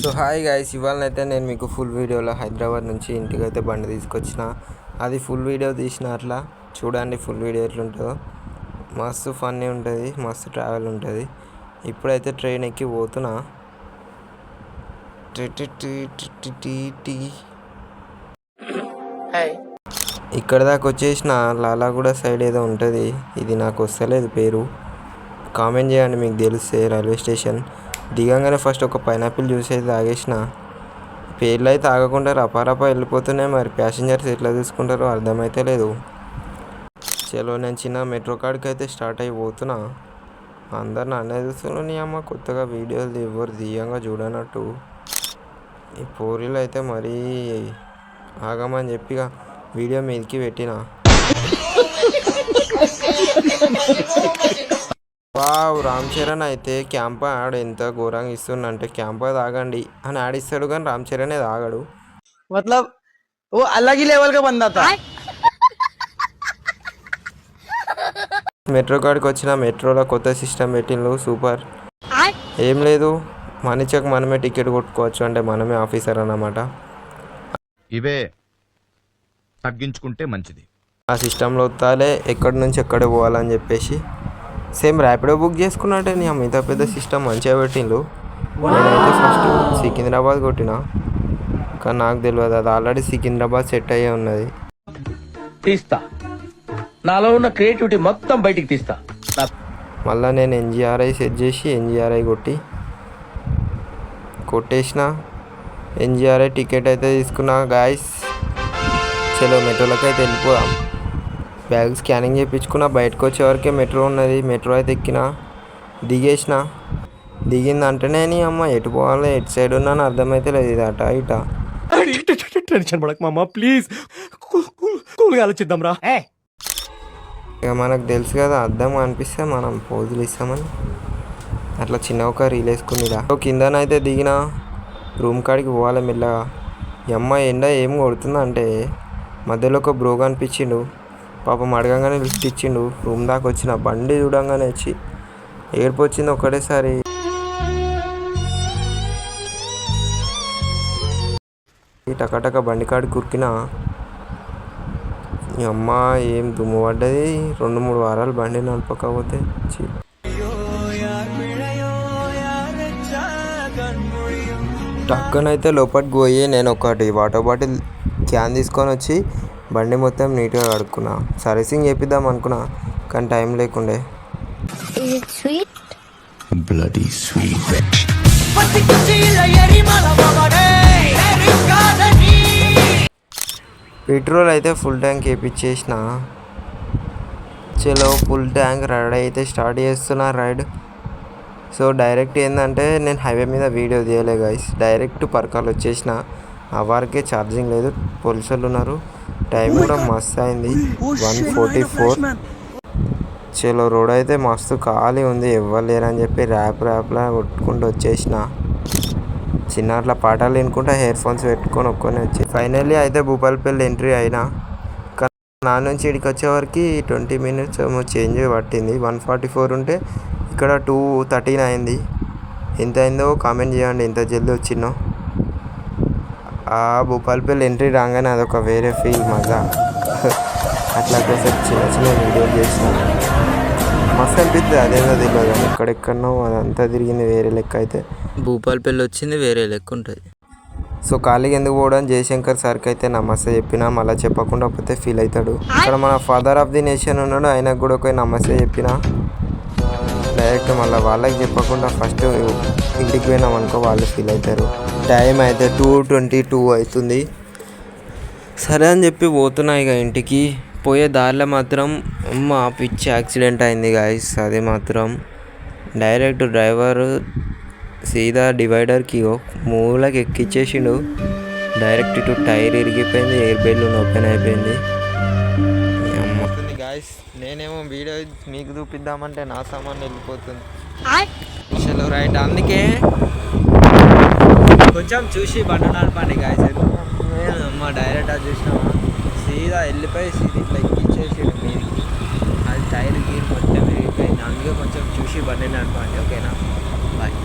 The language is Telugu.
సో హాయ్ గైస్, ఇవాళనైతే నేను మీకు ఫుల్ వీడియోలో హైదరాబాద్ నుంచి ఇంటికైతే బండి తీసుకొచ్చిన. అది ఫుల్ వీడియో తీసిన, అట్లా చూడండి ఫుల్ వీడియో ఎట్లుంటుందో. మస్తు ఫన్నీ ఉంటుంది, మస్తు ట్రావెల్ ఉంటుంది. ఇప్పుడైతే ట్రైన్ ఎక్కి పోతున్నా. ఇక్కడ దాకా వచ్చేసిన. లాలాగూడ సైడ్ ఏదో ఉంటుంది, ఇది నాకు వస్తలేదు పేరు. కామెంట్ చేయండి మీకు తెలిస్తే. రైల్వే స్టేషన్ దిగంగానే ఫస్ట్ ఒక పైనాపిల్ జ్యూస్ అయితే తాగేసిన. పేర్లు అయితే ఆగకుండా రపారపా వెళ్ళిపోతున్నాయి. మరి ప్యాసింజర్స్ ఎట్లా చూసుకుంటారో అర్థమైతే లేదు. చలో నేను చిన్న మెట్రో కార్డ్కి అయితే స్టార్ట్ అయిపోతున్నా. అందరు నన్నే చూస్తున్నారు. నీ అమ్మ కొత్తగా వీడియోలు ఎవరు దిగంగా చూడనట్టు. ఈ పోరీలు అయితే మరీ ఆగమని చెప్పిగా వీడియో మీదకి పెట్టిన. వావ్, రామ్ చరణ్ అయితే క్యాంపా యాడ్ ఎంత ఘోరంగా ఇస్తుండంటే, క్యాంపా తాగండి అని యాడ్ ఇస్తాడు కానీ రామ్ చరణ్ తాగాడు. मतलब वो अलग ही लेवल का बंदा था. మెట్రో కాడికి వచ్చిన. మెట్రోలో కొత్త సిస్టమ్ పెట్టిండ్రు, సూపర్. ఏం లేదు, మనీచక్ మనమే టికెట్ కొట్టుకోవచ్చు, అంటే మనమే ఆఫీసర్ అన్నమాట. ఇవే తగ్గించుకుంటే మంచిది. ఆ సిస్టంలో వస్తాలే ఎక్కడి నుంచి ఎక్కడ పోవాలని చెప్పేసి సేమ్ ర్యాపిడో బుక్ చేసుకున్నట్టే. నీ మిగతా పెద్ద సిస్టమ్ మంచిగా పెట్టిండ్రు. నేనైతే ఫస్ట్ సికింద్రాబాద్ కొట్టిన, కానీ నాకు తెలియదు అది ఆల్రెడీ సికింద్రాబాద్ సెట్ అయ్యే ఉన్నది. తీస్తా, నాలో ఉన్న క్రియేటివిటీ మొత్తం బయటికి తీస్తా. మళ్ళీ నేను ఎన్జిఆర్ఐ సెట్ చేసి ఎన్జిఆర్ఐ కొట్టేసిన. ఎన్జిఆర్ఐ టికెట్ అయితే తీసుకున్నా గాయస్. చలో మెట్రోలోకి అయితే వెళ్ళిపోదాం. బ్యాగ్ స్కానింగ్ చేయించుకున్నా. బయటకు వచ్చేవరకే మెట్రో ఉన్నది. మెట్రో అయితే ఎక్కిన, దిగేసిన. దిగిందంటేనే నీ అమ్మ ఎటు పోవాలి, ఎటు సైడ్ ఉన్నాను అర్థమైతే లేదు. ఇది అట ఇట. టెన్షన్ పడక మామ, ప్లీజ్ కూల్గా ఆలోచిద్దాం రా. ఇక మనకు తెలుసు కదా, అర్థం అనిపిస్తే మనం పోజులు ఇస్తామని. అట్లా చిన్న ఒక రీల్ వేసుకునిరా. కిందనైతే దిగిన. రూమ్ కాడికి పోవాలి మెల్లగా. అమ్మ ఎండ ఏం కొడుతుందంటే మధ్యలో ఒక బ్రో కనిపించిండు. పాపం అడగంగానే లిఫ్ట్ ఇచ్చిండు. రూమ్ దాకా వచ్చిన. బండి చూడంగానే వచ్చి ఏడుపు వచ్చింది ఒకటేసారి. టకటక బండి కాడికి కురికిన. ఈ అమ్మ ఏం దుమ్ము పడ్డది. 2-3 వారాలు బండి నడపకపోతే టక్కనైతే లోపలికి పోయి నేను ఒకటి వాటర్ బాటిల్ క్యాన్ తీసుకొని వచ్చి బండి మొత్తం నీట్గా కడుక్కున్నా. సర్వీసింగ్ చేపిద్దాం అనుకున్నా, కానీ టైం లేకుండే. పెట్రోల్ అయితే ఫుల్ ట్యాంక్ వేయించేసిన. చలో ఫుల్ ట్యాంక్ రెడీ అయితే స్టార్ట్ చేస్తున్నా రైడ్. సో డైరెక్ట్ ఏంటంటే నేను హైవే మీద వీడియో తీయలే గైస్, డైరెక్ట్ పరకాలు వచ్చేసిన. ఆ వారికే ఛార్జింగ్ లేదు, పోలీసులు ఉన్నారు. టైం కూడా మస్తు అయింది, 1:44. చలో రోడ్ అయితే మస్తు ఖాళీ ఉంది, ఎవ్వరు లేరని చెప్పి ర్యాప్లా కొట్టుకుంటూ వచ్చేసిన. చిన్న అట్లా పాటలు వినుకుంటా ఇయర్ ఫోన్స్ పెట్టుకొని ఒక్కొని వచ్చి ఫైనల్లీ అయితే భూపాలపల్లి ఎంట్రీ అయినా. నా నుంచి ఇక్కడికి వచ్చేవరకు 20 minutes ఏమో చేంజ్ పట్టింది. 1:44 ఉంటే ఇక్కడ 2:13 అయింది. ఎంత అయిందో కామెంట్ చేయండి, ఎంత జల్దీ వచ్చిందో. ఆ భూపాలపల్లి ఎంట్రీ రాగానే అదొక వేరే ఫీల్, మజా. అట్లా కోసం చిన్న వీడియోలు చేసిన మస్తు అనిపిస్తుంది. అదేదో తెలియదు, ఎక్కడెక్కడనో అదంతా తిరిగింది వేరే లెక్క. అయితే భూపాలపల్లి వచ్చింది వేరే లెక్క ఉంటుంది. సో ఖాళీగా ఎందుకు పోవడం, జయశంకర్ సార్కి అయితే నమస్తే చెప్పినా. మళ్ళీ చెప్పకుండా పోతే ఫీల్ అవుతాడు. ఇక్కడ మన ఫాదర్ ఆఫ్ ది నేషన్ ఉన్నాడు, ఆయనకు కూడా ఒక నమస్తే చెప్పిన. డైరెక్ట్ మళ్ళీ వాళ్ళకి చెప్పకుండా ఫస్ట్ ఇంటికి పోయినాం అనుకో, వాళ్ళు ఫీల్ అవుతారు. టైం అయితే 2:22 అవుతుంది. సరే అని చెప్పి పోతున్నా ఇక ఇంటికి. పోయే దారిలో మాత్రం మా పిచ్చి యాక్సిడెంట్ అయింది గాయస్. అది మాత్రం డైరెక్ట్ డ్రైవర్ సీదా డివైడర్కి మూలకి ఎక్కిచ్చేసిండు. డైరెక్ట్ ఇటు టైర్ ఇరిగిపోయింది, ఎయిర్ బెలూన్ ఓపెన్ అయిపోయింది. గాయస్ నేనేమో వీడియో మీకు చూపిద్దామంటే నా సామాన్ వెళ్ళిపోతుంది. చలో రైట్, అందుకే కొంచెం చూసి బండి నడపండి గాయస్. మా డైరెక్ట్ అది చూసినామా, సీదా వెళ్ళిపోయి సీదా ఇట్లా ఎక్కిచ్చేసాడు మీదికి. అది టైర్ గీర్ మొత్తం విరిగిపోయింది. అందుకే కొంచెం చూసి బండి నడపండి, ఓకేనా? బాయ్.